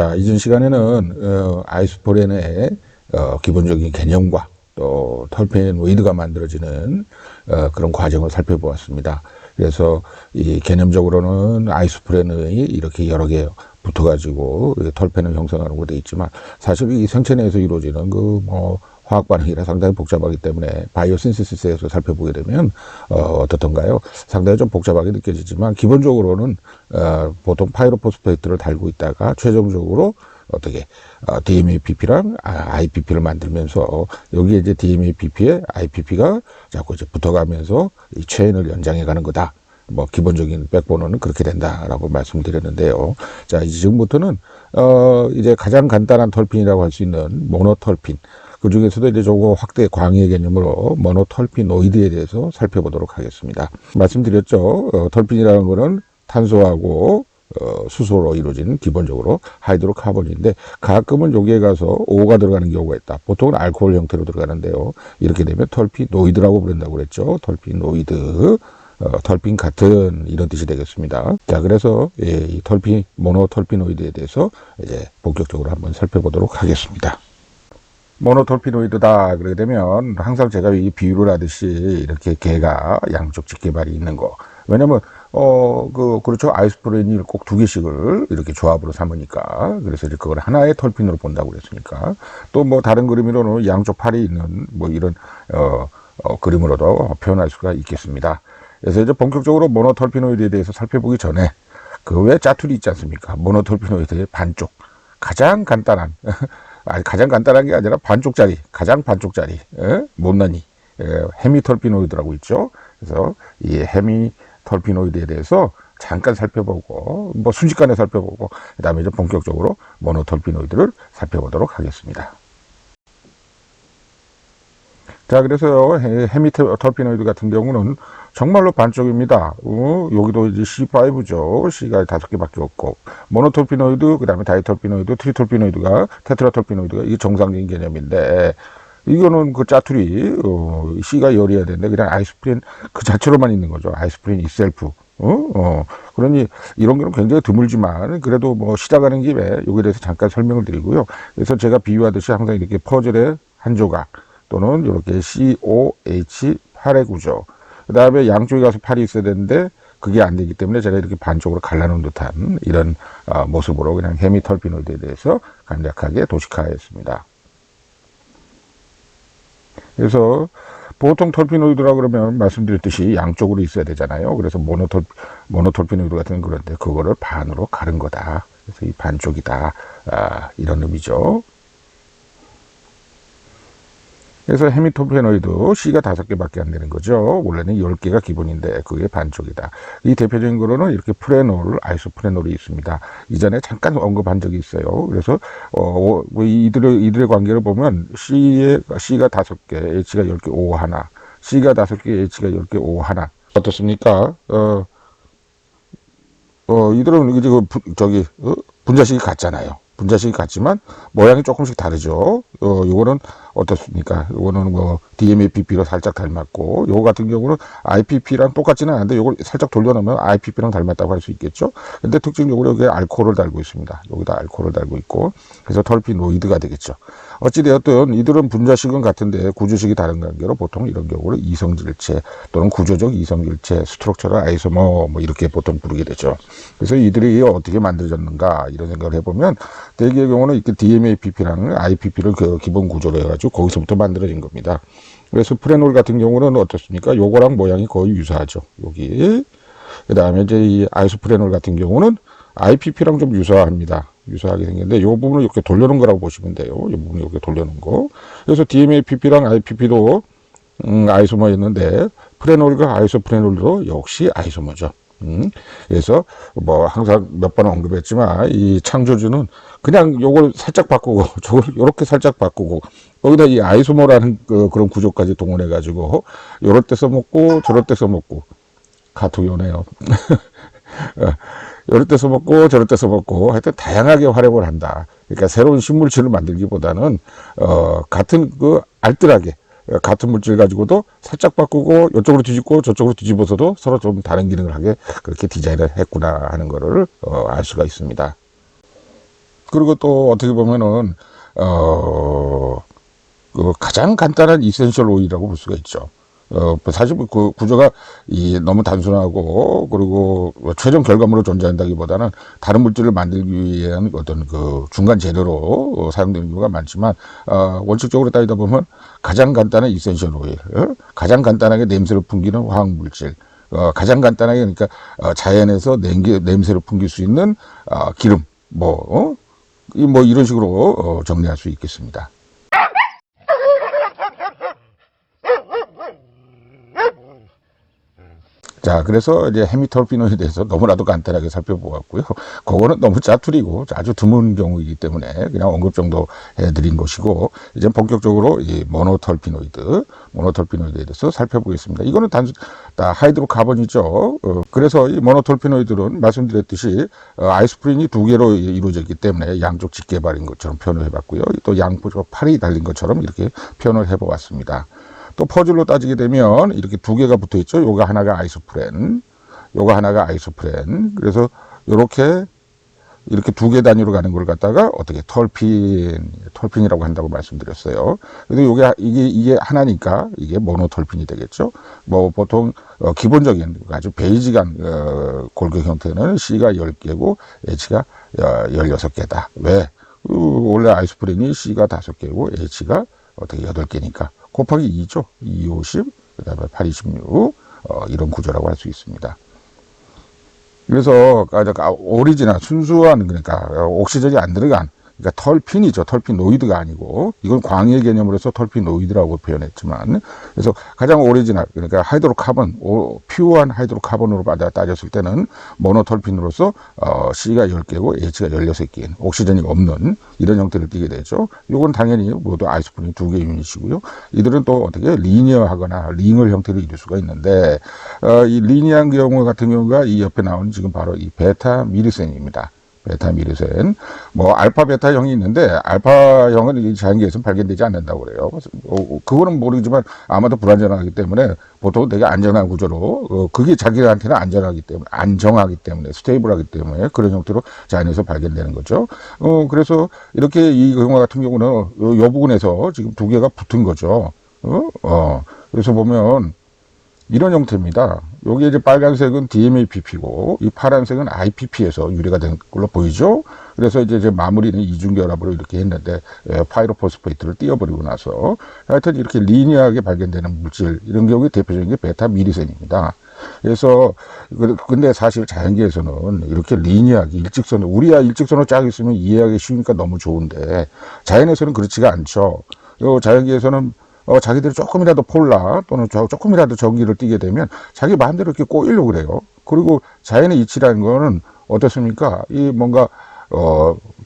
자, 이전 시간에는 아이소프렌의 기본적인 개념과 또 털페노이드가 만들어지는 그런 과정을 살펴보았습니다. 그래서 이 개념적으로는 아이소프렌이 이렇게 여러 개 붙어가지고 털펜을 형성하는 되어 있지만, 사실 이 생체 내에서 이루어지는 화학 반응이라 상당히 복잡하기 때문에 바이오신시스에서 살펴보게 되면 어떻던가요? 상당히 좀 복잡하게 느껴지지만, 기본적으로는 보통 파이로포스페이트를 달고 있다가 최종적으로 어떻게 DMAPP랑 IPP를 만들면서, 여기에 이제 DMAPP에 IPP가 자꾸 이제 붙어가면서 이 체인을 연장해 가는 거다. 기본적인 백본은 그렇게 된다라고 말씀드렸는데요. 자, 이제 지금부터는 이제 가장 간단한 털핀이라고 할 수 있는 모노털핀, 그 중에서도 이제 조금 확대 광의 개념으로 모노털피노이드에 대해서 살펴보도록 하겠습니다. 말씀드렸죠. 털핀이라는 거는 탄소하고 수소로 이루어진 기본적으로 하이드로카본인데, 가끔은 여기에 가서 O가 들어가는 경우가 있다. 보통은 알코올 형태로 들어가는데요. 이렇게 되면 털피노이드라고 부른다고 그랬죠. 털피노이드, 털핀 같은, 이런 뜻이 되겠습니다. 자, 그래서 이 모노털피노이드에 대해서 이제 본격적으로 한번 살펴보도록 하겠습니다. 모노털피노이드다 그러게 되면 항상 제가 이 비유를 하듯이 이렇게 개가 양쪽 집게발이 있는 거. 왜냐면 그렇죠. 아이소프렌이 꼭 두 개씩을 이렇게 조합으로 삼으니까. 그래서 이제 그걸 하나의 털핀으로 본다고 그랬으니까. 또 다른 그림으로는 양쪽 팔이 있는 이런 그림으로도 표현할 수가 있겠습니다. 그래서 이제 본격적으로 모노털피노이드에 대해서 살펴보기 전에, 그 외 짜투리 있지 않습니까? 모노털피노이드의 반쪽, 가장 간단한 가장 간단한 게 아니라 반쪽짜리, 가장 반쪽짜리, 못난이 헤미털피노이드라고 있죠. 그래서 이 헤미털피노이드에 대해서 잠깐 살펴보고, 순식간에 살펴보고, 그 다음에 이제 본격적으로 모노털피노이드를 살펴보도록 하겠습니다. 자, 그래서 헤미털피노이드 같은 경우는 정말로 반쪽입니다. 여기도 이제 C5죠. C가 5개밖에 없고, 모노털피노이드, 그 다음에 다이털피노이드, 트리털피노이드가, 테트라털피노이드가 이게 정상적인 개념인데, 이거는 그 짜투리, C가 열이어야 되는데, 그냥 아이소프린 그 자체로만 있는 거죠. 아이소프린 이셀프. 그러니 이런 경우는 굉장히 드물지만, 그래도 시작하는 김에 여기에 대해서 잠깐 설명을 드리고요. 그래서 제가 비유하듯이 항상 이렇게 퍼즐의 한 조각, 또는 이렇게 COH8의 구조, 그 다음에 양쪽에 가서 팔이 있어야 되는데 그게 안 되기 때문에 제가 이렇게 반쪽으로 갈라놓은 듯한 이런 모습으로 그냥 헤미털피노이드에 대해서 간략하게 도식화했습니다. 그래서 보통 털피노이드라 그러면 말씀드렸듯이 양쪽으로 있어야 되잖아요. 그래서 모노털피노이드 같은 그런데 그거를 반으로 가른 거다. 그래서 이 반쪽이다. 이런 의미죠. 그래서 헤미털피노이드 C가 5개밖에 안 되는 거죠. 원래는 10개가 기본인데 그게 반쪽이다. 이 대표적인 거로는 이렇게 프레놀, 아이소프레놀이 있습니다. 이전에 잠깐 언급한 적이 있어요. 그래서 이들의 관계를 보면 C가 5개, H가 10개, O 하나. C가 5개, H가 10개, O 하나. 어떻습니까? 이들은 이제 분자식이 같잖아요. 분자식이 같지만 모양이 조금씩 다르죠. 요거는 어떻습니까? 요거는 DMAPP로 살짝 닮았고, 요거 같은 경우는 IPP랑 똑같지는 않은데 요걸 살짝 돌려놓으면 IPP랑 닮았다고 할 수 있겠죠. 근데 특징적으로 여기에 알코올을 달고 있습니다. 여기다 알코올을 달고 있고, 그래서 털피노이드가 되겠죠. 어찌되었든 이들은 분자식은 같은데 구조식이 다른 관계로 보통 이런 경우를 이성질체 또는 구조적 이성질체, 스트럭처럴 아이소머 이렇게 보통 부르게 되죠. 그래서 이들이 어떻게 만들어졌는가 이런 생각을 해보면, 대개의 경우는 이렇게 DMAPP랑 IPP를 기본 구조로 해가지고 거기서부터 만들어진 겁니다. 그래서 프레놀 같은 경우는 어떻습니까? 요거랑 모양이 거의 유사하죠. 여기. 그 다음에 이제 이 아이소프레놀 같은 경우는 IPP랑 좀 유사합니다. 유사하게 생겼는데, 이 부분을 이렇게 돌려놓은 거라고 보시면 돼요. 이 부분을 이렇게 돌려놓은 거. 그래서 DMAPP랑 IPP도 아이소머였는데, 프레놀과 아이소프레놀도 역시 아이소머죠. 그래서 항상 몇 번 언급했지만, 이 창조주는 그냥 요걸 살짝 바꾸고 저걸 요렇게 살짝 바꾸고 거기다 이 아이소모라는 그런 구조까지 동원해 가지고 요럴 때 써먹고 저럴 때 써먹고, 카톡이 오네요. 요럴 때 써먹고 저럴 때 써먹고 하여튼 다양하게 활용을 한다. 그러니까 새로운 신물질을 만들기보다는 같은 알뜰하게 같은 물질 가지고도 살짝 바꾸고 이쪽으로 뒤집고 저쪽으로 뒤집어서도 서로 좀 다른 기능을 하게 그렇게 디자인을 했구나 하는 거를 알 수가 있습니다. 그리고 또 어떻게 보면은, 그 가장 간단한 이센셜 오일이라고 볼 수가 있죠. 사실 그 구조가 너무 단순하고, 그리고 최종 결과물로 존재한다기보다는 다른 물질을 만들기 위한 어떤 그 중간 재료로 사용되는 경우가 많지만, 원칙적으로 따지다 보면 가장 간단한 이센셜 오일, 가장 간단하게 냄새를 풍기는 화학 물질, 가장 간단하게 그러니까 자연에서 냄새를 풍길 수 있는 기름, 뭐 이런 식으로 정리할 수 있겠습니다. 자, 그래서 이제 헤미톨피노에 대해서 너무나도 간단하게 살펴보았고요. 그거는 너무 짜투리고 아주 드문 경우이기 때문에 그냥 언급 정도 해드린 것이고, 이제 본격적으로 이 모노톨피노이드에 대해서 살펴보겠습니다. 이거는 다 하이드로카본이죠. 그래서 이 모노톨피노이드는 말씀드렸듯이 아이소프린이 두 개로 이루어져 있기 때문에 양쪽 직개발인 것처럼 표현을 해봤고요. 또 양쪽 팔이 달린 것처럼 이렇게 표현을 해보았습니다. 또 퍼즐로 따지게 되면 이렇게 두 개가 붙어 있죠. 요거 하나가 아이소프렌, 요거 하나가 아이소프렌. 그래서 이렇게 두 개 단위로 가는 걸 갖다가 어떻게 톨핀이라고 한다고 말씀드렸어요. 그래서 이게 하나니까 이게 모노톨핀이 되겠죠. 뭐 보통 기본적인 아주 베이직한 골격 형태는 C가 10개고 H가 16개다. 왜? 원래 아이소프렌이 C가 5개고 H가 어떻게 8개니까. 곱하기 2죠. 2, 50, 그 다음에 8, 26, 이런 구조라고 할 수 있습니다. 그래서, 오리지널, 순수한, 그러니까, 옥시전이 안 들어간, 그러니까 털핀이죠. 털피노이드가 아니고, 이건 광의 개념으로서 털피노이드라고 표현했지만, 그래서 가장 오리지널, 그러니까 하이드로카본, 퓨어한 하이드로카본으로 따졌을 때는 모노털핀으로서 C가 10개고 H가 16개인 옥시전이 없는 이런 형태를 띠게 되죠. 이건 당연히 모두 아이소프린 2개 유닛이고요. 이들은 또 어떻게 리니어하거나 링을 형태로 이룰 수가 있는데, 이 리니어한 경우 같은 경우가 이 옆에 나오는 지금 바로 이 베타 미르센입니다. 베타미르센, 알파, 베타형이 있는데, 알파형은 이 자연계에서는 발견되지 않는다고 그래요. 그거는 모르지만 아마도 불안전하기 때문에 보통 되게 안전한 구조로, 그게 자기한테는 안정하기 때문에, 스테이블하기 때문에 그런 형태로 자연에서 발견되는 거죠. 그래서 이렇게 이 경우 같은 경우는 요 부분에서 지금 두 개가 붙은 거죠. 그래서 보면, 이런 형태입니다. 여기 이제 빨간색은 DMAPP고 이 파란색은 IPP에서 유래가 된 걸로 보이죠. 그래서 이제 마무리는 이중결합으로 이렇게 했는데 파이로포스페이트를 띄워버리고 나서 하여튼 이렇게 리니어하게 발견되는 물질, 이런 경우에 대표적인 게 베타 미리센입니다. 그래서 근데 사실 자연계에서는 이렇게 리니어하게 일직선으로, 우리야 일직선으로 쫙 있으면 이해하기 쉬우니까 너무 좋은데 자연에서는 그렇지가 않죠. 자연계에서는 자기들이 조금이라도 폴라 또는 조금이라도 전기를 띠게 되면 자기 마음대로 이렇게 꼬이려고 그래요. 그리고 자연의 이치라는 거는 어떻습니까? 이 뭔가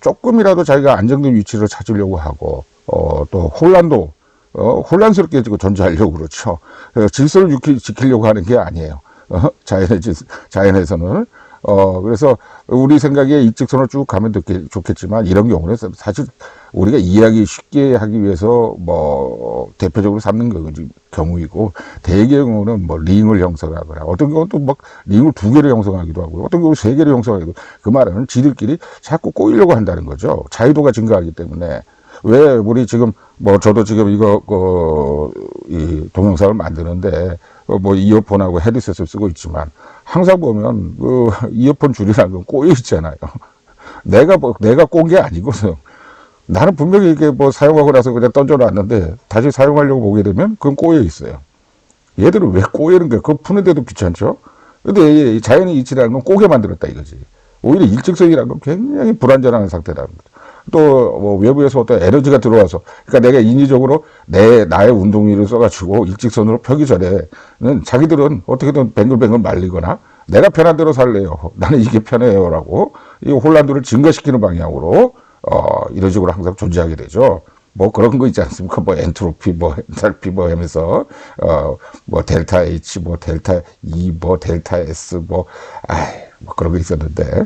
조금이라도 자기가 안정된 위치를 찾으려고 하고 또 혼란스럽게 존재하려고 그렇죠. 질서를 지키려고 하는 게 아니에요. 자연에서는 그래서 우리 생각에 일직선으로 쭉 가면 좋겠지만 이런 경우는 사실 우리가 이해하기 쉽게 하기 위해서 대표적으로 삼는 경우이고, 대개의 경우는 링을 형성하거나 어떤 경우는 또 링을 2개로 형성하기도 하고 어떤 경우는 3개로 형성하기도 하고, 그 말은 지들끼리 자꾸 꼬이려고 한다는 거죠. 자유도가 증가하기 때문에. 왜 우리 지금 저도 지금 이 동영상을 만드는데 이어폰하고 헤드셋을 쓰고 있지만 항상 보면 이어폰 줄이라는 건 꼬여 있잖아요. 내가 꼰 게 아니거든. 나는 분명히 이게 사용하고 나서 그냥 던져놨는데 다시 사용하려고 보게 되면 그건 꼬여 있어요. 얘들은 왜 꼬이는 거야? 그거 푸는데도 귀찮죠? 근데 자연의 이치라는 건 꼬게 만들었다 이거지. 오히려 일직선이라는 건 굉장히 불안전한 상태라는 거죠. 또 외부에서 어떤 에너지가 들어와서, 그러니까 내가 인위적으로 나의 운동기를 써가지고 일직선으로 펴기 전에는 자기들은 어떻게든 뱅글뱅글 말리거나 내가 편한 대로 살래요. 나는 이게 편해요라고 이 혼란도를 증가시키는 방향으로 이런 식으로 항상 존재하게 되죠. 그런 거 있지 않습니까? 엔트로피, 엔탈피, 하면서, 델타 H, 델타 E, 델타 S, 그런 거 있었는데.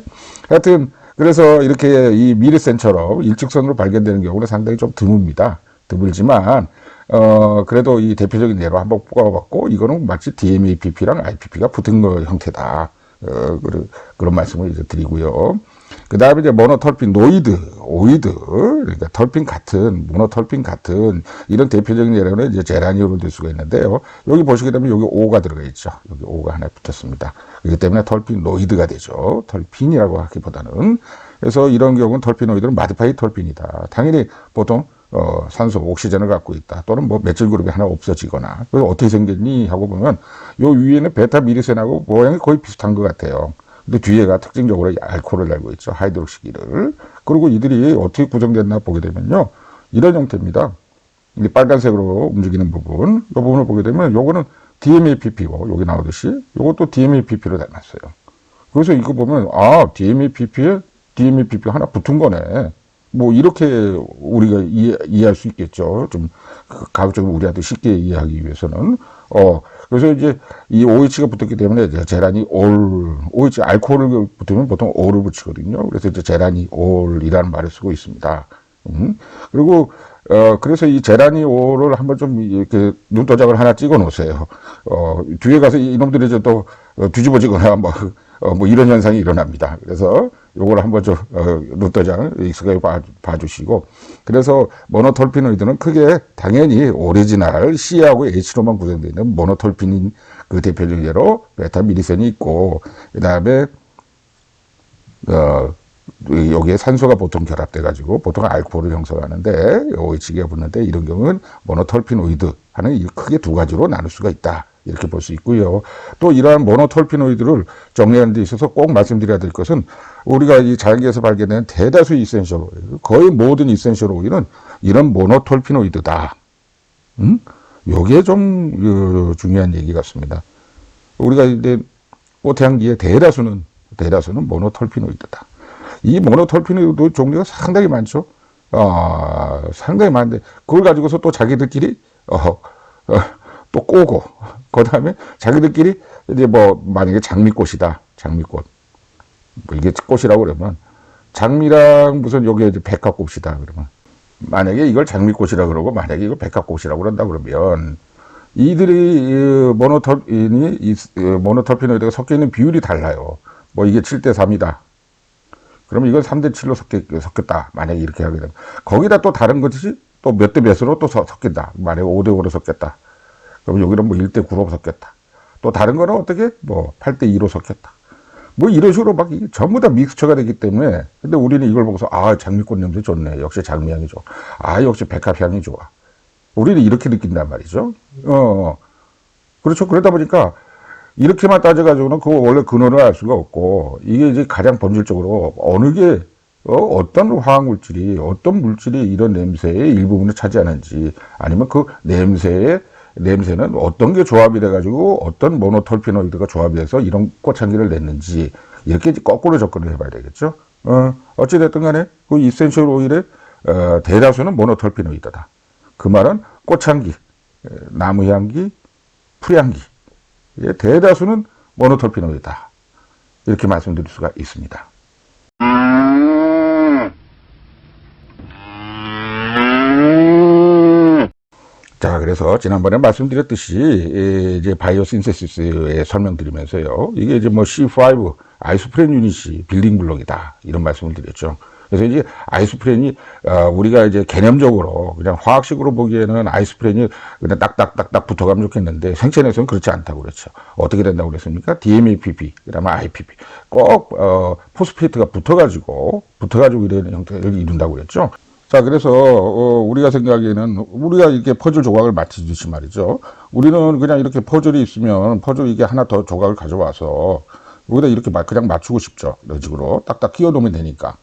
하여튼, 그래서 이렇게 이 미르센처럼 일직선으로 발견되는 경우는 상당히 좀 드뭅니다. 드물지만, 그래도 이 대표적인 예로 한번 뽑아봤고, 이거는 마치 DMAPP랑 IPP가 붙은 거 형태다. 그런 말씀을 이제 드리고요. 그 다음에 이제 모노털피노이드, 오이드, 그러니까 털핀 같은, 모노털핀 같은 이런 대표적인 예로는 이제 제라니올을 들 수가 있는데요. 여기 보시게 되면 여기 O가 들어가 있죠. 여기 O가 하나 붙었습니다. 그렇기 때문에 털피노이드가 되죠. 털핀이라고 하기보다는. 그래서 이런 경우는 털피노이드는 마디파이 털핀이다. 당연히 보통 산소, 옥시전을 갖고 있다. 또는 뭐 메칠 그룹이 하나 없어지거나. 그래서 어떻게 생겼니? 하고 보면 요 위에는 베타 미리센하고 모양이 거의 비슷한 것 같아요. 근데 뒤에가 특징적으로 알코올을 달고 있죠. 하이드록시기를. 그리고 이들이 어떻게 구성됐나 보게 되면요. 이런 형태입니다. 이 빨간색으로 움직이는 부분. 이 부분을 보게 되면 요거는 DMAPP고 여기 나오듯이 요것도 DMAPP로 닮았어요. 그래서 이거 보면 아 DMAPP에 DMAPP 하나 붙은 거네. 뭐 이렇게 우리가 이해할 수 있겠죠. 좀 가급적으로 우리한테 쉽게 이해하기 위해서는. 그래서 이제 이 OH가 붙었기 때문에 제라니 올, OH 알코올을 붙으면 보통 올을 붙이거든요. 그래서 이제 제라니 올이라는 말을 쓰고 있습니다. 그리고 그래서 이 제라니 올을 한번 좀 이렇게 눈도장을 하나 찍어 놓으세요. 뒤에 가서 이놈들이 또 뒤집어지거나 뭐 이런 현상이 일어납니다. 그래서 요걸 한번 좀 눈도장을 익숙하게 봐주시고, 그래서 모노톨피노이드는 크게 당연히 오리지널 C하고 H로만 구성되어 있는 모노톨피닌 그 대표적 예로 베타 미리센이 있고, 그 다음에 여기에 산소가 보통 결합돼 가지고 보통 알코올을 형성하는데 OH가 붙는데, 이런 경우는 모노톨피노이드 하는 크게 두 가지로 나눌 수가 있다. 이렇게 볼 수 있고요. 또 이러한 모노톨피노이드를 정리하는 데 있어서 꼭 말씀드려야 될 것은, 우리가 이 자연계에서 발견된 대다수 이센셜 오일, 거의 모든 이센셜 오일은 이런 모노톨피노이드다. 요게 좀 중요한 얘기 같습니다. 우리가 이제 꽃향기의 대다수는 모노톨피노이드다. 이 모노톨피노이드 종류가 상당히 많죠. 상당히 많은데 그걸 가지고서 또 자기들끼리 또 꼬고, 그 다음에 자기들끼리 이제 뭐 만약에 장미꽃이다, 장미꽃, 뭐 이게 꽃이라고 그러면 장미랑 무슨 여기 이제 백합꽃이다 그러면, 만약에 이걸 장미꽃이라 그러고 만약에 이걸 백합꽃이라고 그런다 그러면 이들이 모노톨피노이드가 섞여 있는 비율이 달라요. 뭐 이게 7대3이다. 그러면 이건 3대7로 섞였다. 만약에 이렇게 하게 되면 거기다 또 다른 것이 또 몇 대 몇으로 또 섞인다. 만약에 5대5로 섞였다. 그럼 여기는 뭐 1대9로 섞였다. 또 다른 거는 어떻게? 뭐 8대2로 섞였다. 뭐 이런 식으로 막 전부 다 믹스처가 되기 때문에, 근데 우리는 이걸 보고서 장미꽃 냄새 좋네. 역시 장미향이 좋아. 역시 백합향이 좋아. 우리는 이렇게 느낀단 말이죠. 그렇죠. 그러다 보니까 이렇게만 따져가지고는 그 원래 근원을 알 수가 없고, 이게 이제 가장 본질적으로 어느 게 어떤 화학물질이, 어떤 물질이 이런 냄새의 일부분을 차지하는지, 아니면 그 냄새는 어떤 게 조합이 돼가지고 어떤 모노톨피노이드가 조합이 돼서 이런 꽃향기를 냈는지, 이렇게 거꾸로 접근을 해봐야 되겠죠. 어찌됐든 간에 그 이센셜 오일의 대다수는 모노톨피노이드다. 그 말은 꽃향기, 나무향기, 풀향기, 대다수는 모노톨피노이드다. 이렇게 말씀드릴 수가 있습니다. 자, 그래서 지난번에 말씀드렸듯이 이제 바이오 신세시스에 설명드리면서요, 이게 이제 뭐 C5 아이소프렌 유닛이 빌딩 블록이다, 이런 말씀을 드렸죠. 그래서 이제 아이소프렌이 우리가 이제 개념적으로 그냥 화학식으로 보기에는 아이소프렌이 그냥 딱딱딱딱 붙어가면 좋겠는데, 생체 내에서는 그렇지 않다고 그랬죠. 어떻게 된다고 그랬습니까? DMAPP, 그다음에 IPP, 꼭 포스페이트가 붙어가지고 이런 형태를 이룬다고 그랬죠. 자, 그래서 우리가 생각하기에는, 우리가 이렇게 퍼즐 조각을 맞추듯이 말이죠. 우리는 그냥 이렇게 퍼즐이 있으면 퍼즐 이게 하나 더 조각을 가져와서 여기다 이렇게 그냥 맞추고 싶죠. 이런 식으로 딱딱 끼워 놓으면 되니까.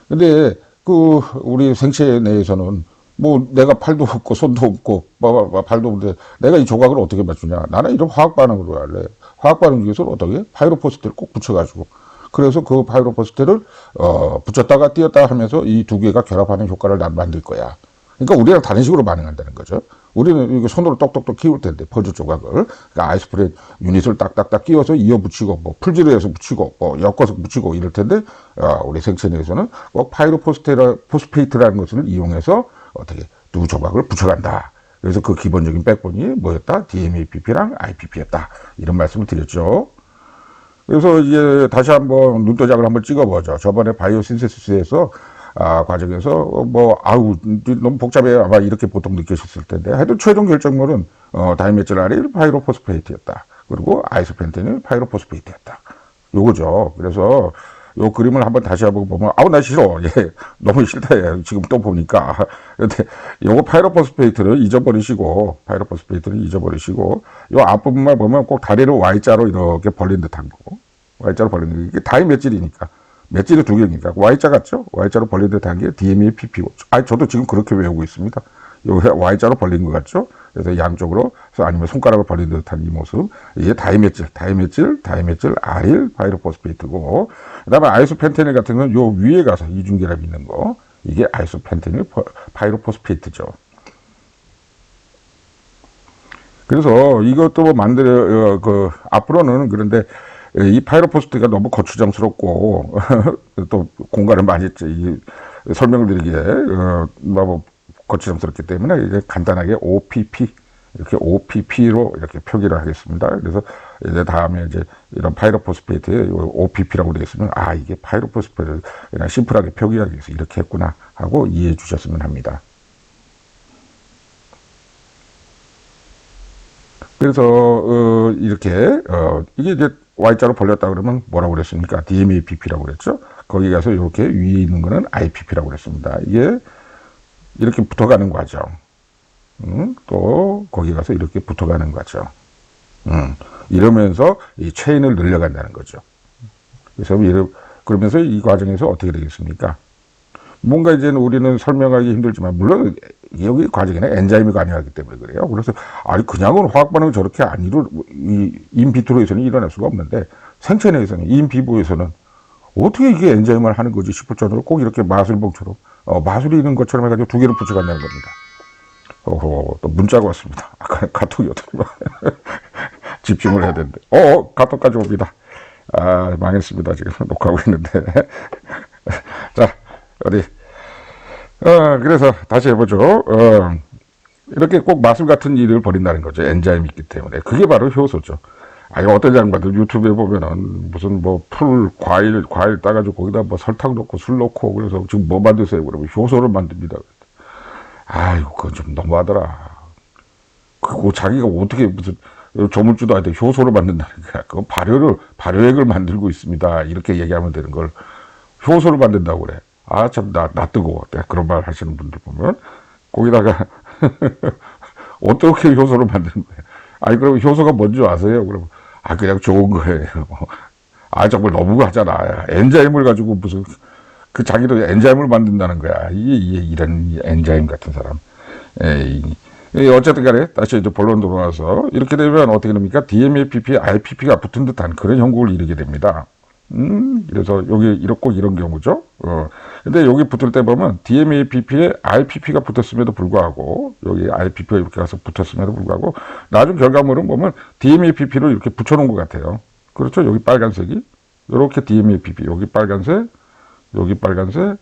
근데 우리 생체 내에서는 뭐 내가 팔도 없고 손도 없고 발도 없는데 내가 이 조각을 어떻게 맞추냐? 나는 이런 화학 반응으로 할래. 화학 반응 중에서 어떻게? 파이로포스트를 꼭 붙여가지고, 그래서 그 파이로포스트를 붙였다가 띄었다 하면서 이 두 개가 결합하는 효과를 난 만들 거야. 그러니까 우리랑 다른 식으로 반응한다는 거죠. 우리는 이거 손으로 똑똑똑 키울 텐데, 퍼즐 조각을, 그러니까 아이소프렌 유닛을 딱딱딱 끼워서 이어 붙이고, 뭐 풀질을 해서 붙이고, 뭐 엮어서 붙이고 이럴 텐데, 우리 생체 내에서는 꼭 파이로포스페이트라는 것을 이용해서 어떻게 두 조각을 붙여간다. 그래서 그 기본적인 백본이 뭐였다? DMAPP랑 IPP였다. 이런 말씀을 드렸죠. 그래서 이제 다시 한번 눈도장을 한번 찍어보죠. 저번에 바이오신세시스에서 과정에서 아우 너무 복잡해 아마 이렇게 보통 느끼셨을 텐데 하여튼 최종 결정물은 다이메틸아릴 파이로포스페이트였다. 그리고 아이소펜테닐 파이로포스페이트였다. 요거죠. 그래서 요 그림을 한번 다시 한번 보면 나 싫어. 예, 너무 싫다. 예, 지금 또 보니까. 근데 요거 파이로포스페이트를 잊어버리시고 요 앞부분만 보면 꼭 다리를 Y자로 이렇게 벌린 듯한 거. Y자로 벌린 거. 이게 다이메틸이니까. 맷질이 두 개니까. Y자 같죠? Y자로 벌린 듯한 게 DMAPP고. 저도 지금 그렇게 외우고 있습니다. 요게 Y자로 벌린 것 같죠? 그래서 양쪽으로, 아니면 손가락을 벌린 듯한 이 모습. 이게 다이메틸, 아릴, 파이로포스페이트고. 그 다음에 아이소펜테닐 같은 건 요 위에 가서 이중결합이 있는 거. 이게 아이소펜테닐 파이로포스페이트죠. 그래서 이것도 앞으로는 그런데 이 파이로포스페이트가 너무 거추장스럽고, 또 공간을 많이, 설명을 드리기에, 너무 거추장스럽기 때문에 이제 간단하게 OPP, 이렇게 OPP로 이렇게 표기를 하겠습니다. 그래서 이제 다음에 이제 이런 파이로포스페이트에 OPP라고 되어 있으면, 이게 파이로포스페이트를 그냥 심플하게 표기하기 위해서 이렇게 했구나 하고 이해해 주셨으면 합니다. 그래서, 이렇게, 이게 이제 Y자로 벌렸다 그러면 뭐라고 그랬습니까? DMAPP라고 그랬죠? 거기 가서 이렇게 위에 있는 거는 IPP라고 그랬습니다. 이게 이렇게 붙어가는 과정. 또 거기 가서 이렇게 붙어가는 과정. 이러면서 이 체인을 늘려간다는 거죠. 그래서 그러면서 이 과정에서 어떻게 되겠습니까? 뭔가 이제는 우리는 설명하기 힘들지만, 물론 여기 과정에는 엔자임이 관여하기 때문에 그래요. 그래서, 그냥은 화학 반응을 저렇게 인비트로에서는 일어날 수가 없는데, 생체 내에서는, 인비보에서는 어떻게 이게 엔자임을 하는 거지 싶을 정도로 꼭 이렇게 마술봉처럼, 마술이 있는 것처럼 해가지고 두 개를 붙여간다는 겁니다. 또 문자가 왔습니다. 카톡이 어떻게 집중을 해야 되는데. 카톡까지 옵니다. 망했습니다. 지금 녹화하고 있는데. 자, 그래서 다시 해보죠. 이렇게 꼭 마술 같은 일을 벌인다는 거죠. 엔자임이 있기 때문에. 그게 바로 효소죠. 어떤 양반들 유튜브에 보면은 무슨 과일 따가지고 거기다 설탕 넣고 술 넣고 그래서 지금 뭐 만드세요? 그러면 효소를 만듭니다. 그건 좀 너무하더라. 그거 자기가 어떻게 무슨 조물주도 아닌데 효소를 만든다는 거야. 그건 발효액을 만들고 있습니다. 이렇게 얘기하면 되는 걸 효소를 만든다고 그래. 참, 나 뜨거워. 그런 말 하시는 분들 보면, 거기다가, 어떻게 효소를 만드는 거예요? 그럼 효소가 뭔지 아세요? 그러면, 그냥 좋은 거예요. 정말 너무하잖아. 엔자임을 가지고 자기도 엔자임을 만든다는 거야. 이런 엔자임 같은 사람. 어쨌든 간에, 다시 이제 본론 돌아와서, 이렇게 되면 어떻게 됩니까? DMAPP, IPP가 붙은 듯한 그런 형국을 이루게 됩니다. 그래서 꼭 이런 경우죠. 근데 여기 붙을 때 보면 DMAPP에 IPP가 붙었음에도 불구하고, 여기 IPP가 이렇게 가서 붙었음에도 불구하고, 나중 결과물은 보면 DMAPP로 이렇게 붙여놓은 것 같아요. 그렇죠? 여기 빨간색이. 이렇게 DMAPP, 여기 빨간색, 여기 빨간색,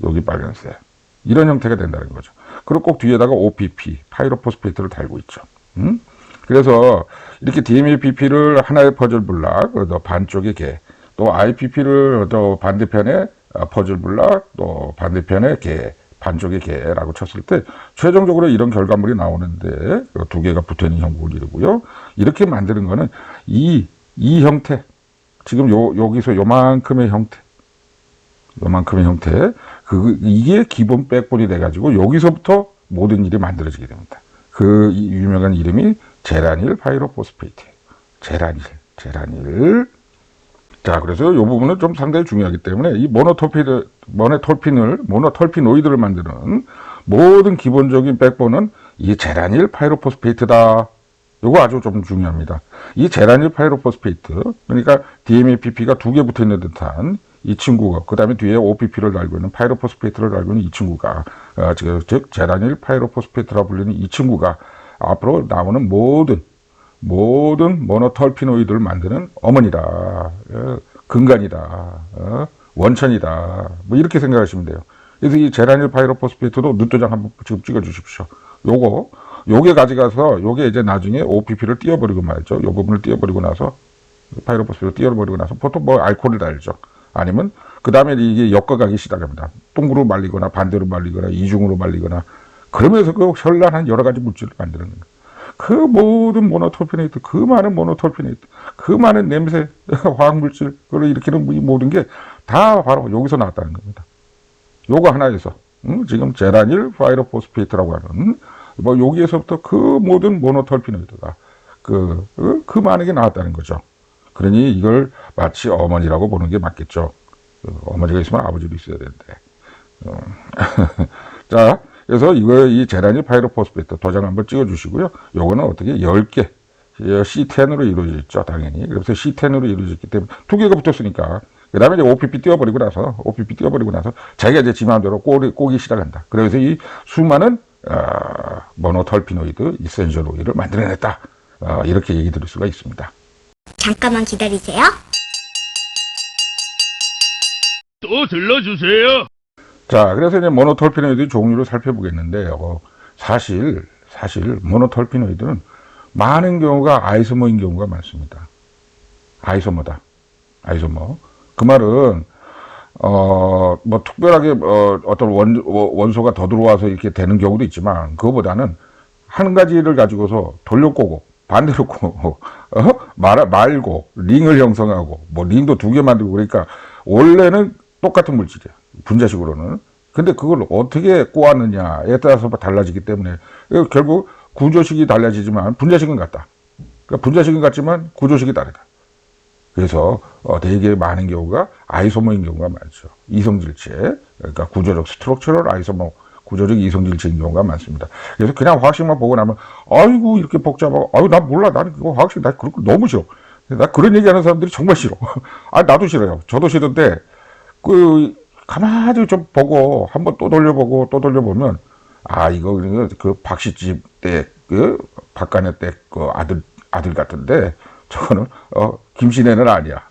여기 빨간색. 이런 형태가 된다는 거죠. 그리고 꼭 뒤에다가 OPP, 파이로포스페이트를 달고 있죠. 그래서 이렇게 DMAPP를 하나의 퍼즐 블락, 반쪽의 개, 또 IPP를 또 반대편에 퍼즐 블락, 또 반대편에 개, 반쪽의 개라고 쳤을 때 최종적으로 이런 결과물이 나오는데 두 개가 붙어있는 형국을 이루고요. 이렇게 만드는 거는 이 형태, 지금 여기서 요만큼의 형태, 이게 기본 백본이 돼가지고 여기서부터 모든 일이 만들어지게 됩니다. 그 유명한 이름이 제라닐 파이로포스페이트. 제라닐. 자, 그래서 이 부분은 좀 상당히 중요하기 때문에 이 모노톨피노이드를 만드는 모든 기본적인 백본은 이 제라닐 파이로포스페이트다. 요거 아주 좀 중요합니다. 이 제라닐 파이로포스페이트, 그러니까 DMAPP가 두 개 붙어 있는 듯한 이 친구가, 그 다음에 뒤에 OPP를 달고 있는 파이로포스페이트를 달고 있는 이 친구가, 즉 제라닐 파이로포스페이트라 불리는 이 친구가 앞으로 나오는 모든 모노톨피노이드를 만드는 어머니다, 근간이다, 원천이다, 뭐 이렇게 생각하시면 돼요. 그래서 이 제라닐 파이로포스페이트도 눈도장 한번 지금 찍어 주십시오. 요게 가져가서 요게 이제 나중에 OPP를 띄워버리고 말이죠. 요 부분을 띄워버리고 나서 파이로포스페이트 띄워버리고 나서 보통 뭐 알코올을 달죠. 아니면 그 다음에 이게 엮어가기 시작합니다. 똥으로 말리거나 반대로 말리거나 이중으로 말리거나 그러면서 그 현란한 여러 가지 물질을 만드는 거예요. 그 모든 모노톨피네이트, 그 많은 모노톨피네이트, 그 많은 냄새, 화학물질, 그걸 일으키는 이 모든 게 다 바로 여기서 나왔다는 겁니다. 요거 하나에서, 지금 제라닐 파이로포스페이트라고 하는, 뭐 여기에서부터 그 모든 모노톨피네이트가 그 많은 게 나왔다는 거죠. 그러니 이걸 마치 어머니라고 보는 게 맞겠죠. 어머니가 있으면 아버지도 있어야 되는데. 자, 그래서 이 제라닐 파이로포스페이트 도장 한번 찍어주시고요. 요거는 어떻게 10개, C10으로 이루어져 있죠, 당연히. 그래서 C10으로 이루어졌기 때문에 2개가 붙었으니까. 그 다음에 이제 OPP 띄워버리고 나서 자기가 이제 지 마음대로 꼬기 시작한다. 그래서 이 수많은, 모노톨피노이드 이센셜 오일을 만들어냈다. 이렇게 얘기 드릴 수가 있습니다. 잠깐만 기다리세요. 또 들러주세요. 자, 그래서 이제 모노톨피노이드 종류를 살펴보겠는데요. 사실 모노톨피노이드는 많은 경우가 아이소모인 경우가 많습니다. 아이소모다. 아이소모. 그 말은 뭐 특별하게 어떤 원소가 더 들어와서 이렇게 되는 경우도 있지만 그거보다는 한 가지를 가지고서 돌려꼬고 반대로 꼬고 말고 링을 형성하고 뭐 링도 2개 만들고 그러니까 원래는 똑같은 물질이야. 분자식으로는. 근데 그걸 어떻게 꼬았느냐에 따라서 달라지기 때문에 결국 구조식이 달라지지만 분자식은 같다. 그러니까 분자식은 같지만 구조식이 다르다. 그래서 되게 많은 경우가 아이소모인 경우가 많죠. 이성질체, 그러니까 구조적 스트럭처럴 아이소모, 구조적 이성질체인 경우가 많습니다. 그래서 그냥 화학식만 보고 나면 아이고 이렇게 복잡하고 아유 나 몰라 나는 그거 화학식 나 그런 거 너무 싫어. 나 그런 얘기하는 사람들이 정말 싫어. 아 나도 싫어요. 저도 싫은데 가만히 좀 보고 한번 또 돌려보면 이거 그 박씨집 때 그 박간의 때 그 아들 같은데 저거는 김신혜는 아니야.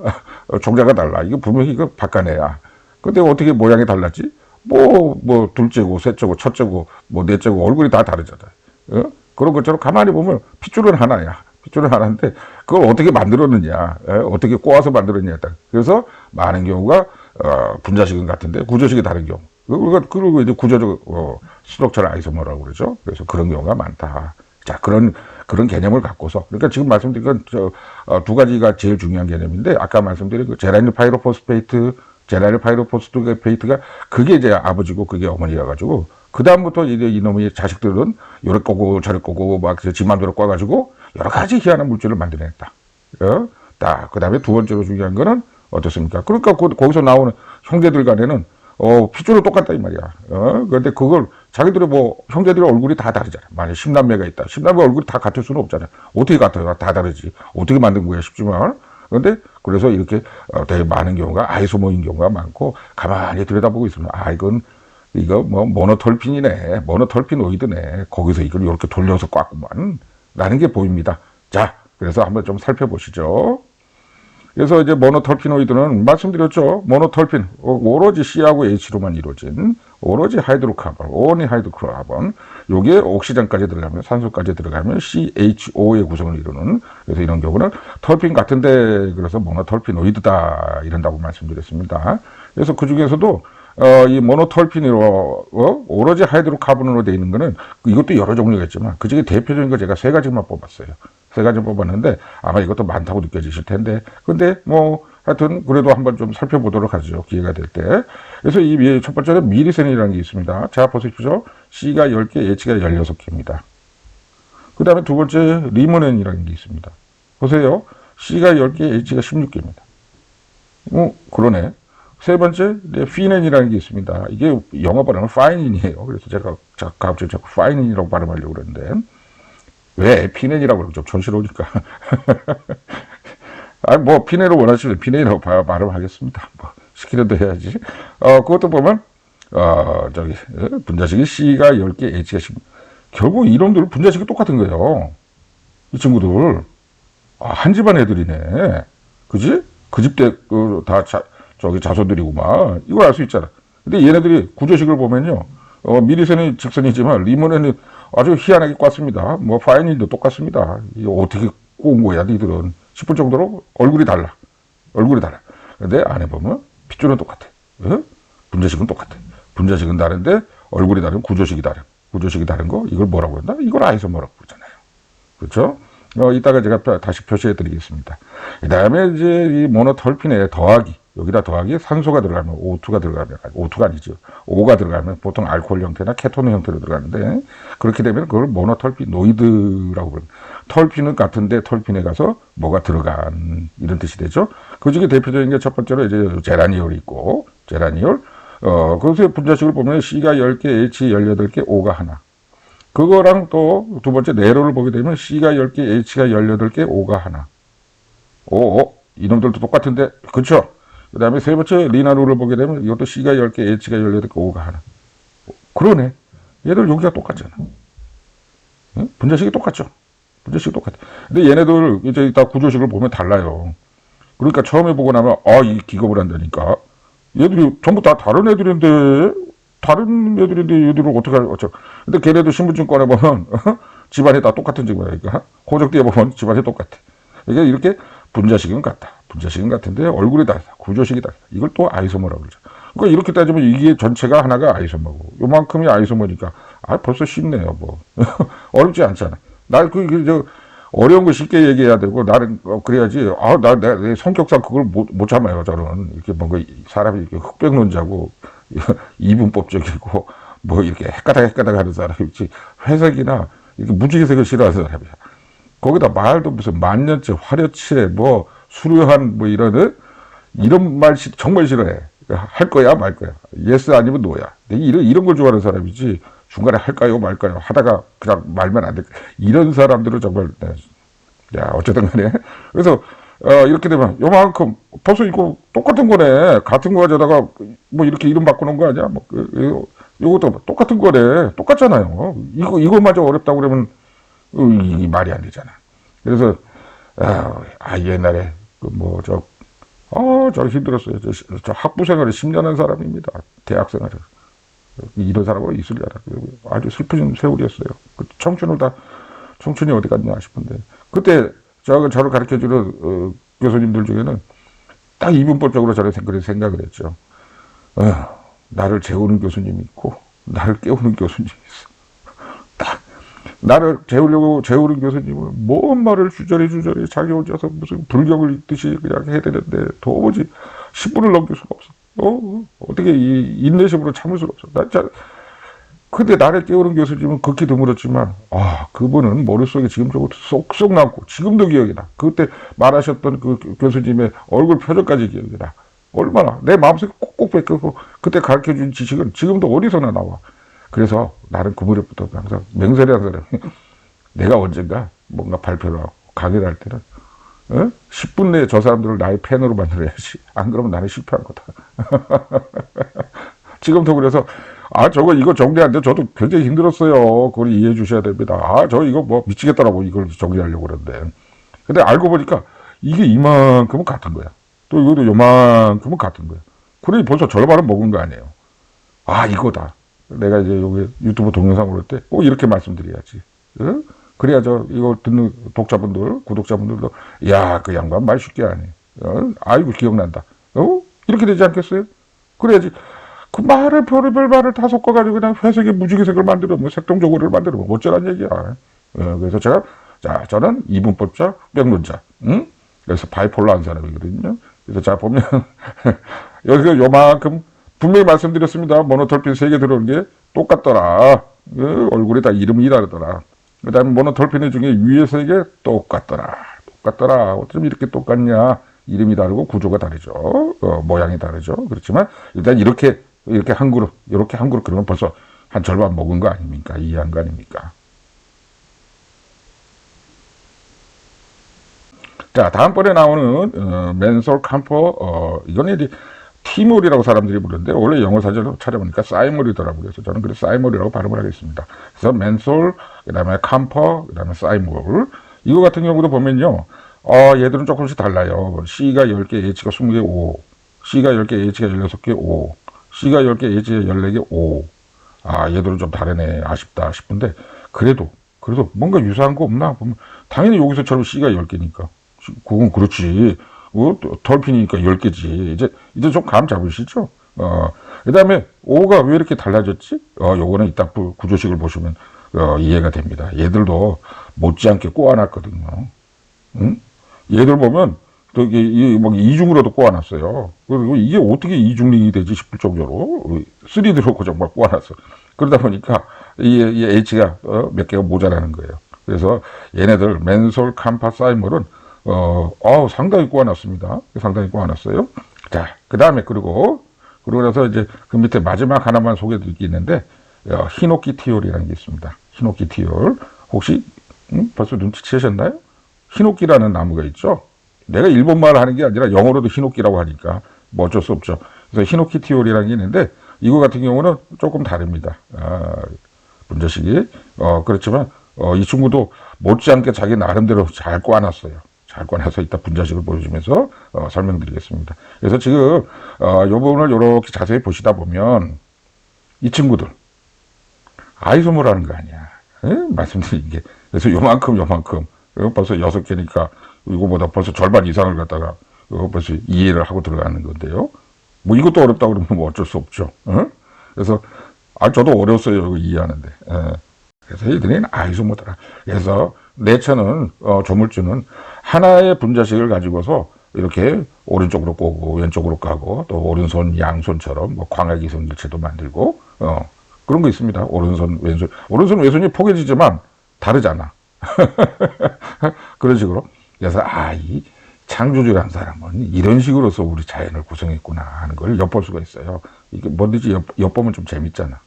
종자가 달라. 이거 분명히 이거 박간혜야. 근데 어떻게 모양이 달랐지? 뭐 둘째고 셋째고 첫째고 뭐 넷째고 얼굴이 다 다르잖아. 그런 것처럼 가만히 보면 핏줄은 하나야. 핏줄은 하나인데 그걸 어떻게 만들었느냐, 어떻게 꼬아서 만들었느냐. 그래서 많은 경우가 분자식은 같은데 구조식이 다른 경우. 그리고 이제 구조적 스트럭처럴 아이소머라고 그러죠. 그래서 그런 경우가 많다. 자, 그런 개념을 갖고서 그러니까 지금 말씀드린 건 두 가지가 제일 중요한 개념인데 아까 말씀드린 그 제라닐 파이로포스페이트가 그게 이제 아버지고 그게 어머니라 가지고 그 다음부터 이제 이놈의 자식들은 요래 꼬고 저래 꼬고 막 지 맘대로 꼬아가지고 여러 가지 희한한 물질을 만들어냈다. 그 다음에 두 번째로 중요한 거는 어떻습니까? 그러니까 거기서 나오는 형제들 간에는 핏줄은 똑같다 이 말이야. 그런데 그걸 자기들의 형제들의 얼굴이 다 다르잖아. 만약 10남매가 있다. 10남매 얼굴이 다 같을 수는 없잖아. 어떻게 같아요? 다 다르지. 어떻게 만든 거야 싶지만. 그런데 그래서 이렇게 되게 많은 경우가 아이소모인 경우가 많고 가만히 들여다보고 있으면 이거 뭐 모노톨핀이네. 모노톨피노이드네. 거기서 이걸 이렇게 돌려서 꽉구만 라는 게 보입니다. 자, 그래서 한번 좀 살펴보시죠. 그래서 이제 모노톨피노이드는 말씀드렸죠. 모노톨핀 오로지 C하고 H로만 이루어진 오로지 하이드로카본, only 하이드로카본. 요게 옥시전까지 들어가면 산소까지 들어가면 CHO의 구성을 이루는. 그래서 이런 경우는 톨핀 같은데 그래서 모노톨피노이드다 이런다고 말씀드렸습니다. 그래서 그 중에서도 이 모노톨핀으로 오로지 하이드로카본으로 되어 있는 거는 이것도 여러 종류가 있지만 그 중에 대표적인 거 제가 3가지만 뽑았어요. 3가지 뽑았는데 아마 이것도 많다고 느껴지실 텐데 근데 하여튼 그래도 한번 좀 살펴보도록 하죠. 기회가 될 때. 그래서 이 첫 번째는 미리센이라는 게 있습니다. 자 보십시오. C가 10개, H가 16개입니다. 그 다음에 두 번째 리모넨이라는 게 있습니다. 보세요. C가 10개, H가 16개입니다. 그러네. 세 번째, 피넨이라는 게 있습니다. 이게 영어 발음은 파이닌이에요. 그래서 제가 갑자기 자꾸 파이닌이라고 발음하려고 그러는데, 왜 피넨이라고 그러죠? 촌스러우니까. 피넨을 원하시면 피넨이라고 발음하겠습니다. 시키려도 해야지. 그것도 보면, 분자식이 C가 10개, H가 10개. 결국 이놈들 분자식이 똑같은 거예요. 이 친구들. 한 집안 애들이네. 그지? 그 집 때, 자손들이구만. 이걸 알 수 있잖아. 근데 얘네들이 구조식을 보면요. 미리센이 직선이지만, 리모넨이 아주 희한하게 꽈습니다. 파이닌도 똑같습니다. 이거 어떻게 꼬은 거야, 니들은. 싶을 정도로 얼굴이 달라. 얼굴이 달라. 근데 안에 보면 핏줄은 똑같아. 어? 분자식은 똑같아. 분자식은 다른데 얼굴이 다른, 구조식이 다른. 구조식이 다른 거, 이걸 뭐라고 한다? 이걸 아이소머라고 그러잖아요. 그렇죠? 이따가 제가 다시 표시해 드리겠습니다. 그 다음에 이제 이 모노털핀에 더하기, 여기다 더하기 산소가 들어가면, O2가 들어가면, O2가 아니죠. O가 들어가면 보통 알코올 형태나 케톤 형태로 들어가는데, 그렇게 되면 그걸 모노털피노이드라고 부릅니다. 털핀은 같은데 털핀에 가서 뭐가 들어간, 이런 뜻이 되죠. 그 중에 대표적인 게 첫 번째로 이제 제라니올이 있고, 제라니올, 거기서 분자식을 보면 C가 10개, H 18개, O가 하나. 그거랑 또 두 번째 네로를 보게 되면 C가 10개, H가 18개, O가 하나. 이놈들도 똑같은데, 그쵸? 그 다음에 세 번째 리나룰을 보게 되면 이것도 C가 10개, H가 18개, O가 하나. 그러네. 얘들 여기가 똑같잖아. 응? 분자식이 똑같죠? 분자식이 똑같아. 근데 얘네들 이제 이따 구조식을 보면 달라요. 그러니까 처음에 보고 나면, 이 기겁을 한다니까. 얘들이 전부 다 다른 애들인데, 얘들을 어떻게 어쩌. 근데 걔네도 신분증 꺼내보면, 집안이 다 똑같은 집안이니까. 호적띠에 보면 집안이 똑같아. 이게 이렇게 분자식은 같다. 분자식은 같은데 얼굴이 다르다. 구조식이 다르다. 이걸 또 아이소머라고 그러죠. 그러니까 이렇게 따지면 이게 전체가 하나가 아이소머고, 요만큼이 아이소머니까, 벌써 쉽네요, 뭐. 어렵지 않잖아. 어려운 거 쉽게 얘기해야 되고, 나는, 그래야지, 내 성격상 그걸 못 참아요, 저는. 이렇게 뭔가, 사람이 이렇게 흑백론자고, 이분법적이고, 뭐 이렇게 헷가닥 하는 사람이지, 회색이나, 이렇게 무지개색을 싫어하는 사람이야. 거기다 말도 무슨 만년째, 화려치에, 뭐, 수려한, 뭐 이런 말 정말 싫어해. 할 거야, 말 거야. 예스 아니면 노야. 이런 걸 좋아하는 사람이지, 중간에 할까요 말까요 하다가 그냥 말면 안 돼. 이런 사람들은 정말, 어쨌든 간에. 그래서, 이렇게 되면 요만큼 벌써 이거 똑같은 거네. 같은 거 가져다가 뭐 이렇게 이름 바꾸는 거 아니야? 뭐 요것도 똑같은 거네. 똑같잖아요. 이거마저 어렵다고 그러면 이 말이 안 되잖아. 그래서 옛날에 저 힘들었어요. 저 학부 생활을 10년 한 사람입니다. 대학 생활을. 이런 사람으로 있으려나. 아주 슬픈 세월이었어요. 청춘이 어디 갔냐 싶은데. 그때 저를 가르쳐주는 교수님들 중에는 딱 이분법적으로 저를 그렇게 생각을 했죠. 나를 재우는 교수님이 있고 나를 깨우는 교수님이 있어. 딱 나를 재우는 교수님은 뭔 말을 주저리 자기 혼자서 무슨 불경을 읽듯이 그냥 해야 되는데 도무지 10분을 넘길 수가 없어. 어떻게 인내심으로 참을 수가 없어. 근데 나를 깨우는 교수님은 극히 드물었지만, 그분은 머릿속에 지금 저거 쏙쏙 남고, 지금도 기억이 나. 그때 말하셨던 그 교수님의 얼굴 표정까지 기억이 나. 얼마나, 내 마음속에 꼭꼭 뺏기고, 그때 가르쳐 준 지식은 지금도 어디서나 나와. 그래서 나는 그 무렵부터 항상 맹세리한 사람이, 내가 언젠가 뭔가 발표를 하고, 강의를 할 때는, 10분 내에 저 사람들을 나의 팬으로 만들어야지. 안 그러면 나는 실패한 거다. 지금도 그래서, 이거 정리하는데 저도 굉장히 힘들었어요. 그걸 이해해 주셔야 됩니다. 이거 뭐 미치겠더라고. 이걸 정리하려고 그러는데. 근데 알고 보니까 이게 이만큼은 같은 거야. 또 이것도 요만큼은 같은 거야. 그러니 벌써 절반은 먹은 거 아니에요. 이거다. 내가 이제 여기 유튜브 동영상 올릴 때 꼭 이렇게 말씀드려야지. 그래야 이거 듣는 독자분들, 구독자분들도, 그 양반 말 쉽게 하네. 아이고, 기억난다. 이렇게 되지 않겠어요? 그래야지. 그 별의별 말을 다 섞어가지고 그냥 회색의 무지개색을 만들어, 색동저고리를 만들어, 어쩌란 얘기야. 그래서 저는 이분법자, 흑백론자, 그래서 바이폴러한 사람이거든요. 그래서 보면, 여기가 요만큼, 분명히 말씀드렸습니다. 모노톨핀 3개 들어오는 게 똑같더라. 얼굴이 다 이름이 다르더라. 그 다음에 모노톨핀 중에 위에 3개 똑같더라. 어쩜 이렇게 똑같냐. 이름이 다르고 구조가 다르죠. 모양이 다르죠. 그렇지만, 일단 이렇게 한 그릇 그러면 벌써 한 절반 먹은 거 아닙니까? 이해한 거 아닙니까? 자, 다음번에 나오는, 맨솔 캄퍼, 이거는 이제 티몰이라고 사람들이 부르는데, 원래 영어 사전을 찾아보니까 사이몰이더라고요. 그래서 저는 그래서 사이몰이라고 발음을 하겠습니다. 그래서 맨솔, 그 다음에 캄퍼, 그 다음에 사이몰. 이거 같은 경우도 보면요, 얘들은 조금씩 달라요. C가 10개, H가 20개, 5. C가 10개, H가 16개, 5. C가 10개, H가 14개, 5. 얘들은 좀 다르네. 아쉽다 싶은데, 그래도 뭔가 유사한 거 없나? 보면, 당연히 여기서처럼 C가 10개니까. 그건 그렇지. 털핀이니까 10개지. 이제 좀 감 잡으시죠? 그 다음에 O가 왜 이렇게 달라졌지? 요거는 이따 구조식을 보시면, 이해가 됩니다. 얘들도 못지않게 꼬아놨거든요. 응? 얘들 보면, 막 이중으로도 꼬아놨어요. 그리고 이게 어떻게 이중링이 되지 싶을 정도로, 3 들어오고 정말 꼬아놨어. 그러다 보니까, 이 H가, 몇 개가 모자라는 거예요. 그래서 얘네들, 맨솔, 캄파, 사이몰은, 상당히 꼬아놨습니다. 상당히 꼬아놨어요. 자, 그 다음에, 그러고 나서 이제 그 밑에 마지막 하나만 소개해 드리겠는데, 히노키티올이라는 게 있습니다. 히노키티올. 혹시, 벌써 눈치채셨나요? 히노키라는 나무가 있죠? 내가 일본말 하는 게 아니라 영어로도 히노키라고 하니까 뭐 어쩔 수 없죠. 그래서 히노키티올이라는 게 있는데, 이거 같은 경우는 조금 다릅니다. 분자식이. 그렇지만, 이 친구도 못지않게 자기 나름대로 잘 꼬아놨어요. 잘 꺼내서 이따 분자식을 보여주면서 설명드리겠습니다. 그래서 지금 이 부분을 이렇게 자세히 보시다 보면 이 친구들 아이소모라는 거 아니야. 말씀드린 게. 그래서 요만큼 벌써 6개니까 이거보다 벌써 절반 이상을 갖다가 벌써 이해를 하고 들어가는 건데요. 뭐 이것도 어렵다 그러면 뭐 어쩔 수 없죠. 그래서 저도 어려웠어요. 이거 이해하는데. 그래서 얘들은 아이소모더라. 그래서 내처는 조물주는 하나의 분자식을 가지고서 이렇게 오른쪽으로 꼬고 왼쪽으로 까고 또 오른손 양손처럼 뭐 광학이성 일체도 만들고 그런 거 있습니다. 오른손 왼손이 포개지지만 다르잖아. 그런 식으로. 그래서 이 창조주라는 사람은 이런 식으로서 우리 자연을 구성했구나 하는 걸 엿볼 수가 있어요. 이게 뭐든지 엿보면 좀 재밌잖아.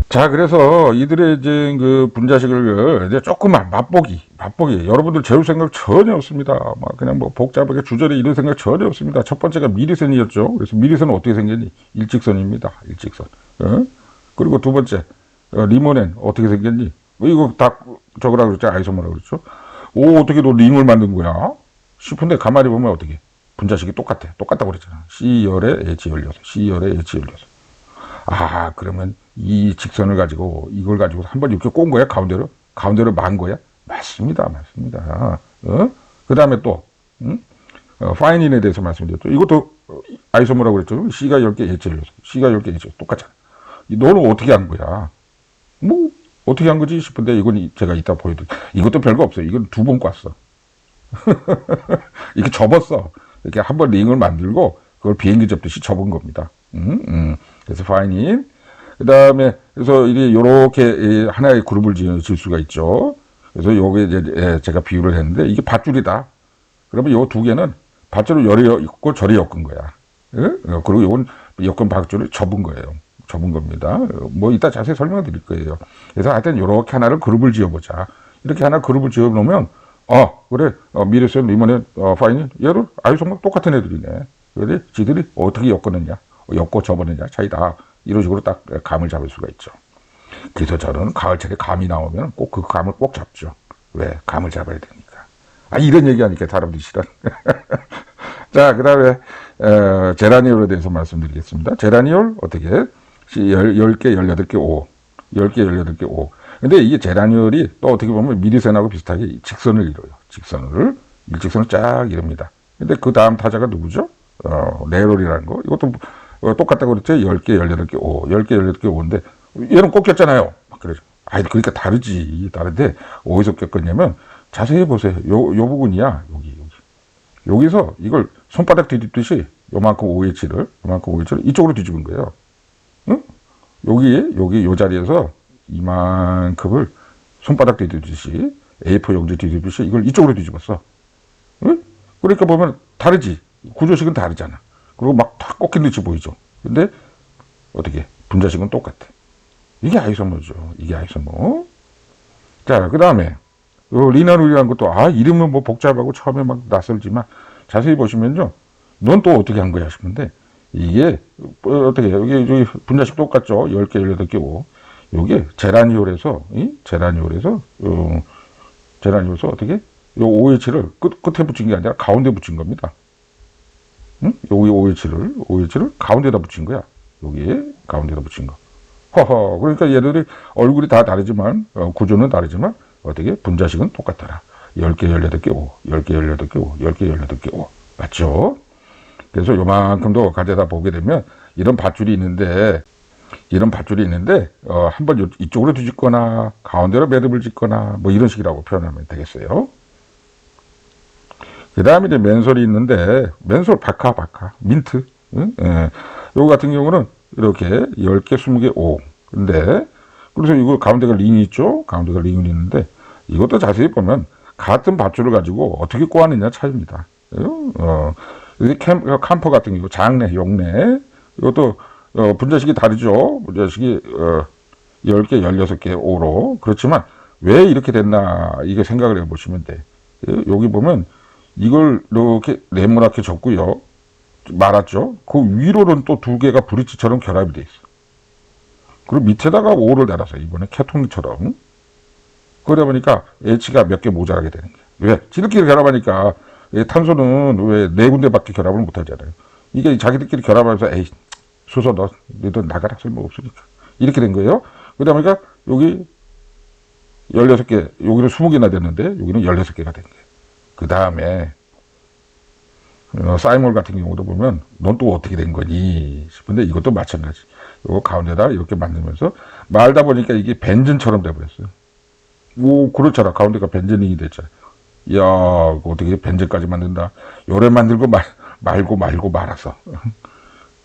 자, 그래서 이들의 이제 그 분자식을 이제 조금만 맛보기. 여러분들 재울 생각 전혀 없습니다. 막 그냥 뭐 복잡하게 주저리 이런 생각 전혀 없습니다. 첫 번째가 미리선이었죠. 그래서 미리선은 어떻게 생겼니? 일직선입니다. 일직선. 그리고 두 번째, 리모넨 어떻게 생겼니? 이거 다 저거라 그랬죠. 아이소모라 그랬죠. 어떻게 너 링을 만든 거야? 싶은데 가만히 보면 어떻게? 분자식이 똑같다고 그랬잖아. C열에 H16. C열에 H16. 그러면 이 직선을 가지고 이걸 가지고 한번 이렇게 꼰 거야? 가운데로 만 거야? 맞습니다. 그 다음에 또 파이닌에 대해서 말씀드렸죠. 이것도 아이소모라고 그랬죠. C가 10개, H 16. C가 10개, H 똑같잖아. 너는 어떻게 한 거야? 뭐 어떻게 한 거지 싶은데 이건 제가 이따 보여드릴게요. 이것도 별거 없어요. 이건 2번 꽈어. 이렇게 접었어. 이렇게 한번 링을 만들고 그걸 비행기 접듯이 접은 겁니다. 그래서 파이닌. 그 다음에, 그래서 요렇게 하나의 그룹을 지을 수가 있죠. 그래서 요게 이제 제가 비유를 했는데, 이게 밧줄이다. 그러면 요 2개는 밧줄을 열이 엮고 절이 엮은 거야. 그리고 요건 엮은 밧줄을 접은 거예요. 접은 겁니다. 뭐 이따 자세히 설명 드릴 거예요. 그래서 하여튼 요렇게 하나를 그룹을 지어보자. 이렇게 하나 그룹을 지어 놓으면, 그래, 미래선, 리모넨, 파이닌, 얘를 아이소모 똑같은 애들이네. 그래, 지들이 어떻게 엮었느냐, 엮고 접었느냐 차이다. 이런 식으로 딱 감을 잡을 수가 있죠. 그래서 저는 가을철에 감이 나오면 꼭 그 감을 꼭 잡죠. 왜? 감을 잡아야 되니까. 이런 얘기하니까 사람들이 싫어. 자, 그 다음에, 제라니올에 대해서 말씀드리겠습니다. 제라니올, 어떻게? 10개, 18개, 5. 10개, 18개, 5. 근데 이게 제라니올이 또 어떻게 보면 미리센하고 비슷하게 직선을 이뤄요. 일직선을 쫙 이룹니다. 근데 그 다음 타자가 누구죠? 레롤이라는 거. 이것도 똑같다고 그랬죠? 10개, 18개, 5. 10개, 18개, 5인데, 얘는 꼭 꼈잖아요. 그러죠. 그러니까 다른데, 어디서 꼈겠냐면, 자세히 보세요. 요 부분이야. 여기서 이걸 손바닥 뒤집듯이, 요만큼 OH를 이쪽으로 뒤집은 거예요. 응? 요 자리에서 이만큼을 손바닥 뒤집듯이, A4 용지 뒤집듯이 이걸 이쪽으로 뒤집었어. 응? 그러니까 보면 다르지. 구조식은 다르잖아. 그리고 막 다 꺾인 듯이 보이죠. 근데 어떻게? 분자식은 똑같아. 이게 아이소모죠. 이게 아이소모. 자, 그 다음에 리나룰이라는 것도 이름은 뭐 복잡하고 처음에 막 낯설지만 자세히 보시면요. 넌 또 어떻게 한 거야 싶은데 이게 어떻게 여기 분자식 똑같죠. 10개, 18개, 5. 요게 제라니올에서 어떻게? 요 OH를 끝에 붙인 게 아니라 가운데 붙인 겁니다. 응? 여기 OH를 가운데다 붙인 거야. 여기에 가운데다 붙인 거. 허허. 그러니까 얘들이 얼굴이 다 다르지만, 구조는 다르지만, 어떻게? 분자식은 똑같더라. 10개, 18개, 5. 10개, 18개, 5. 10개, 18개, 5. 맞죠? 그래서 요만큼도 가져다 보게 되면, 이런 밧줄이 있는데, 한번 이쪽으로 뒤집거나, 가운데로 매듭을 짓거나, 뭐 이런 식이라고 표현하면 되겠어요. 그 다음에 이제 맨솔이 있는데, 맨솔 바카, 민트. 응? 예. 요거 같은 경우는 이렇게 10개, 20개, 5. 근데, 그래서 이거 가운데가 링이 있죠? 가운데가 링이 있는데, 이것도 자세히 보면, 같은 밧줄을 가지고 어떻게 꼬았느냐 차이입니다. 여기 캠퍼 같은 경우, 장내, 용내. 이것도, 분자식이 다르죠? 분자식이, 10개, 16개, 5로. 그렇지만, 왜 이렇게 됐나, 이게 생각을 해보시면 돼. 여기 보면, 이걸 이렇게 네모나게 줬고요. 말았죠. 그 위로는 또 두 개가 브릿지처럼 결합이 돼 있어. 그리고 밑에다가 5를 달아서 이번에 케톤처럼. 그러다 보니까 H가 몇 개 모자라게 되는 거야. 왜? 지들끼리 결합하니까 탄소는 왜 네 군데밖에 결합을 못 하잖아요. 이게 자기들끼리 결합하면서 에이 수소 너희들 나가라 쓸모 없으니까 이렇게 된 거예요. 그러다 보니까 여기 16개, 여기는 20개나 됐는데 여기는 16개가 된 거예요. 그 다음에 사이몰 같은 경우도 보면 넌 또 어떻게 된 거니 싶은데 이것도 마찬가지. 이거 가운데다 이렇게 만들면서 말다 보니까 이게 벤젠처럼 돼버렸어요. 오 그렇잖아. 가운데가 벤젠이 됐잖아. 이야 어떻게 벤젠까지 만든다. 요래 만들고 말고 말아서.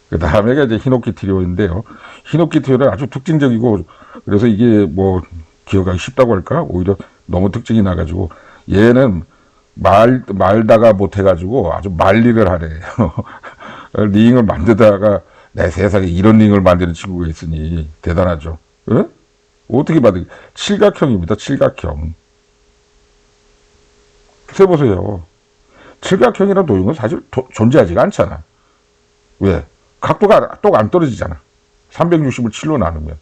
그 다음에가 이제 히노키티리오인데요. 히노키티리오는 아주 특징적이고 그래서 이게 뭐 기억하기 쉽다고 할까? 오히려 너무 특징이 나가지고 얘는 말다가 못해가지고 아주 말리를 하래요. 링을 만들다가 내 세상에 이런 링을 만드는 친구가 있으니 대단하죠. 에? 어떻게 만들? 칠각형입니다. 칠각형. 세보세요. 칠각형이라는 도형은 사실 존재하지가 않잖아. 왜? 각도가 똑 안 떨어지잖아. 360을 7로 나누면.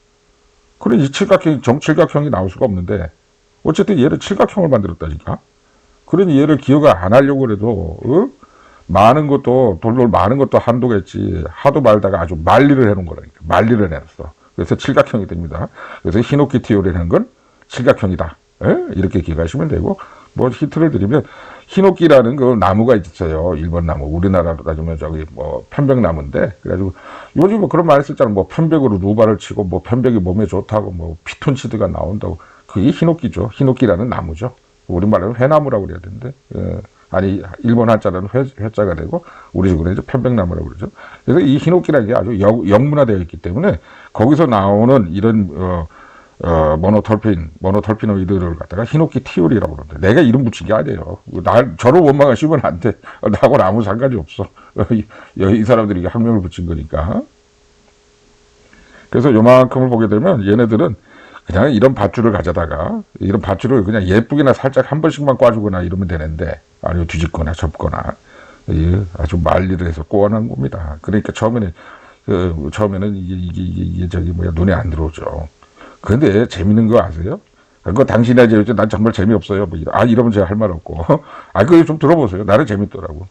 그래 이 칠각형이 정칠각형이 나올 수가 없는데 어쨌든 얘를 칠각형을 만들었다니까. 그러니 얘를 기억을 안 하려고 그래도 많은 것도 돌돌 많은 것도 한도가 있지 하도 말다가 아주 말리를 해놓은 거라니까. 말리를 해놨어. 그래서 칠각형이 됩니다. 그래서 히노키티오라는 건 칠각형이다. 이렇게 기억하시면 되고 뭐 힌트를 드리면 히노키라는 그 나무가 있어요. 일본 나무. 우리나라로 따지면 저기 뭐 편백나무인데 그래가지고 요즘 뭐 그런 말 했었잖아. 뭐 편백으로 루바를 치고 뭐 편백이 몸에 좋다고 뭐 피톤치드가 나온다고 그게 히노키죠. 히노키라는 나무죠. 우리말로는 회나무라고 그래야 되는데, 아니, 일본 한자로는 회자가 되고, 우리 식으로 이제 편백나무라고 그러죠. 그래서 이 히노키라는 게 아주 영문화되어 있기 때문에, 거기서 나오는 이런, 모노털피노이드를 갖다가 히노키 티오리라고 그러는데, 내가 이름 붙인 게 아니에요. 저를 원망을 씌우면 안 돼. 나하고는 아무 상관이 없어. 이 사람들이 학명을 붙인 거니까. 그래서 요만큼을 보게 되면, 얘네들은 그냥 이런 밧줄을 가져다가 이런 밧줄을 그냥 예쁘게나 살짝 한 번씩만 꽈주거나 이러면 되는데 아니면 뒤집거나 접거나 아주 말리를 해서 꼬아놓은 겁니다. 그러니까 처음에는 이게 저기 뭐야 눈에 안 들어오죠. 그런데 재밌는 거 아세요? 그거 당신이 이제 난 정말 재미없어요. 뭐 이러면 제가 할 말 없고 그거 좀 들어보세요. 나는 재밌더라고.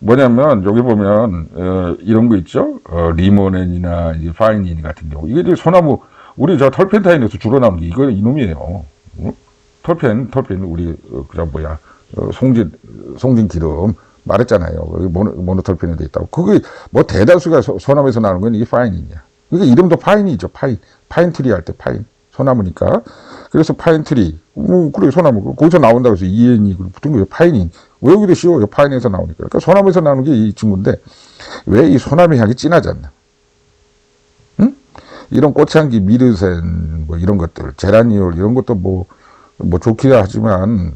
뭐냐면 여기 보면 이런 거 있죠. 리모넨이나 파이닌 같은 경우 이게 이제 소나무 우리 저 털펜타인에서 주로 나오는 게 이거 이놈이에요. 털펜 우리 그저 뭐야 송진 기름 말했잖아요. 여기 모노털펜에 돼 있다고. 그게 뭐 대다수가 소나무에서 나오는 건 이게 파인이냐. 이게 이름도 파인이죠. 파인트리 할 때 파인 소나무니까. 그래서 파인트리 그래 소나무 거기서 나온다고 해서 EN이 붙은 거예요. 파인인 외우기도 쉬워요. 파인에서 나오니까. 그러니까 소나무에서 나오는 게 이 친구인데 왜 이 소나무 향이 진하지 않나? 이런 꽃향기, 미르센, 뭐 이런 것들, 제라니올, 이런 것도 뭐 좋기야 하지만,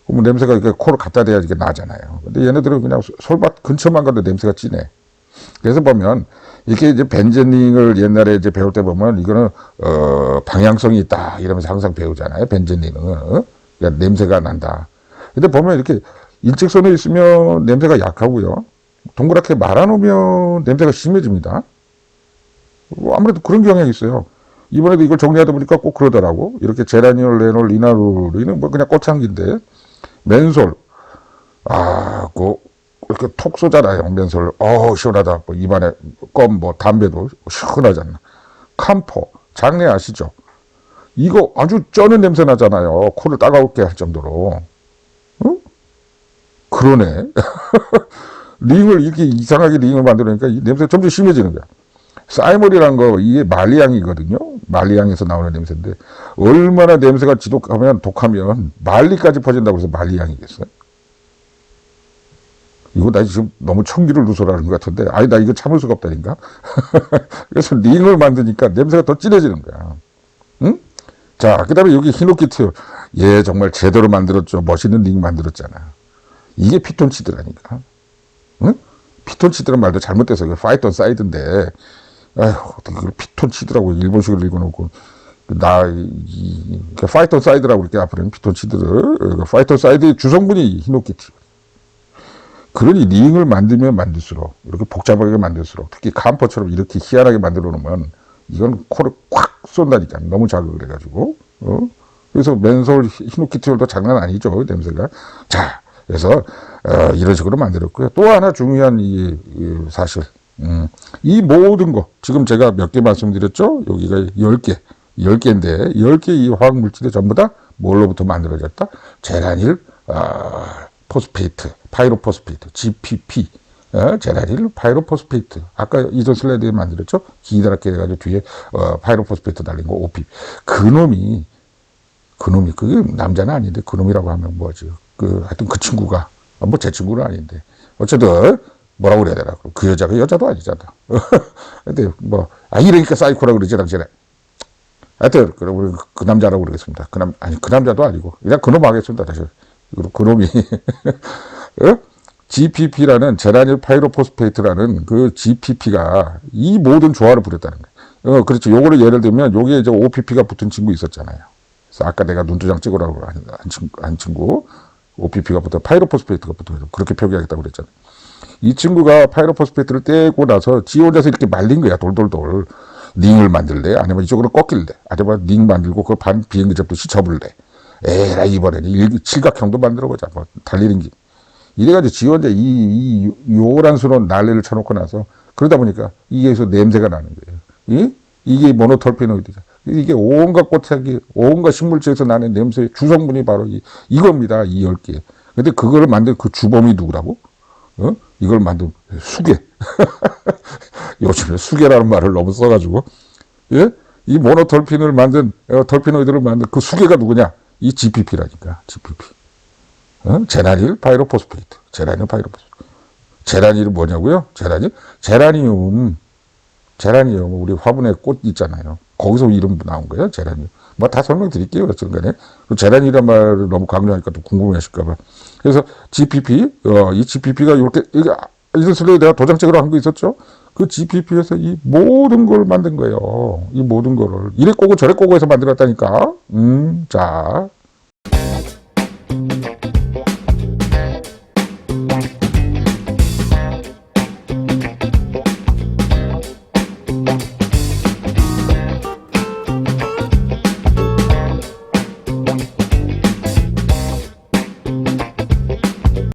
뭐 냄새가 이렇게 코를 갖다 대야 이게 나잖아요. 근데 얘네들은 그냥 솔밭 근처만 가도 냄새가 진해. 그래서 보면, 이렇게 이제 벤젠링을 옛날에 이제 배울 때 보면, 이거는, 방향성이 있다. 이러면서 항상 배우잖아요. 벤젠링은. 그러니까 냄새가 난다. 근데 보면 이렇게 일직선에 있으면 냄새가 약하고요. 동그랗게 말아놓으면 냄새가 심해집니다. 아무래도 그런 경향이 있어요. 이번에도 이걸 정리하다 보니까 꼭 그러더라고. 이렇게 제라니올, 레놀, 리나룰이는 뭐 그냥 꽃향기인데, 맨솔. 이렇게 톡 쏘잖아요, 맨솔. 시원하다. 뭐 입안에 껌, 뭐 담배도 시원하잖아. camphor, 장내 아시죠? 이거 아주 쩌는 냄새 나잖아요. 코를 따가웠게 할 정도로. 어? 그러네. 링을 이렇게 이상하게 링을 만들어니까 이 냄새가 점점 심해지는 거야. 사이몰이라는 거 이게 말리향이거든요. 말리향에서 나오는 냄새인데 얼마나 냄새가 지독하면 독하면 말리까지 퍼진다고 해서 말리향이겠어요? 이거 나 지금 너무 청기를 누설하는 것 같은데 아니 나 이거 참을 수가 없다니까. 그래서 링을 만드니까 냄새가 더 진해지는 거야. 응? 자, 그 다음에 여기 히노키트. 얘 정말 제대로 만들었죠. 멋있는 링 만들었잖아. 이게 피톤치드라니까. 응? 피톤치드란 말도 잘못돼서 파이톤 사이드인데, 아휴, 어떻게 그걸 피톤치드라고 일본식으로 읽어놓고, 파이톤 사이드라고 이렇게 앞으로는 피톤치드를, 파이톤 사이드의 주성분이 히노키트. 그러니 링을 만들면 만들수록, 이렇게 복잡하게 만들수록, 특히 감퍼처럼 이렇게 희한하게 만들어 놓으면, 이건 코를 꽉 쏜다니까. 너무 자극을 해가지고. 그래서 맨솔 히노키티올도 장난 아니죠. 냄새가. 자, 그래서, 이런 식으로 만들었고요. 또 하나 중요한 사실. 이 모든 거. 지금 제가 몇 개 말씀드렸죠? 여기가 10개. 10개인데, 10개 이 화학물질이 전부 다 뭘로부터 만들어졌다? 제라닐, 포스페이트, 파이로포스페이트, GPP. 제라닐 파이로포스페이트. 아까 이전 슬라이드에 만들었죠? 기다랗게 해가지고 뒤에, 파이로포스페이트 달린 거, OP. 그놈이, 그게 남자는 아닌데, 그놈이라고 하면 뭐지? 하여튼 그 친구가, 뭐 제 친구는 아닌데. 어쨌든, 뭐라고 그래야 되나. 그 여자가 여자도 아니잖아. 근데 이러니까 사이코라고 그러지, 당신에. 하여튼, 그럼 우리 그 남자라고 그러겠습니다. 그 남자도 아니고. 그냥 그놈 하겠습니다, 다시. 그놈이. GPP라는 제라닐 파이로포스페이트라는 그 GPP가 이 모든 조화를 부렸다는 거예요. 그렇죠. 요거를 예를 들면 요게 이제 OPP가 붙은 친구 있었잖아요. 그래서 아까 내가 눈두장 찍으라고 한 친구 OPP가 붙어 파이로포스페이트가 붙어서 그렇게 표기하겠다고 그랬잖아요. 이 친구가 파이로포스페이트를 떼고 나서 지 혼자서 이렇게 말린 거야. 돌돌돌. 링을 만들래? 아니면 이쪽으로 꺾일래? 아니면 링 만들고 그 반 비행기 접듯이 접을래? 에라 이번에는 칠각형도 만들어보자. 뭐 달리는 기. 이래가지고 지 혼자 이 요란스러운 난리를 쳐놓고 나서 그러다 보니까 이게서 냄새가 나는 거예요. 이게 모노털피노이드죠. 이게 온갖 꽃향기, 온갖 식물체에서 나는 냄새의 주성분이 바로 이겁니다. 이 10개. 근데 그거를 만든 그 주범이 누구라고? 이걸 만든 수계. 요즘에 수계라는 말을 너무 써가지고, 예? 이 모노털핀을 만든, 털피노이드를 만든 그 수계가 누구냐? 이 GPP라니까, GPP. 제라닐 파이로포스페이트. 제라닐 파이로포스페이트. 제라닐은 뭐냐고요? 제라늄, 우리 화분에 꽃 있잖아요. 거기서 이름 나온 거예요, 제라늄. 뭐 다 설명드릴게요, 어쨌든 제라닐이란 말을 너무 강조하니까 또 궁금해 하실까봐. 그래서 GPP, 이 GPP가 이렇게, 이런 슬레이 내가 도장책으로 한 거 있었죠? 그 GPP에서 이 모든 걸 만든 거예요. 이 모든 거를. 이래 꼬고 저래 꼬고 해서 만들었다니까. 자.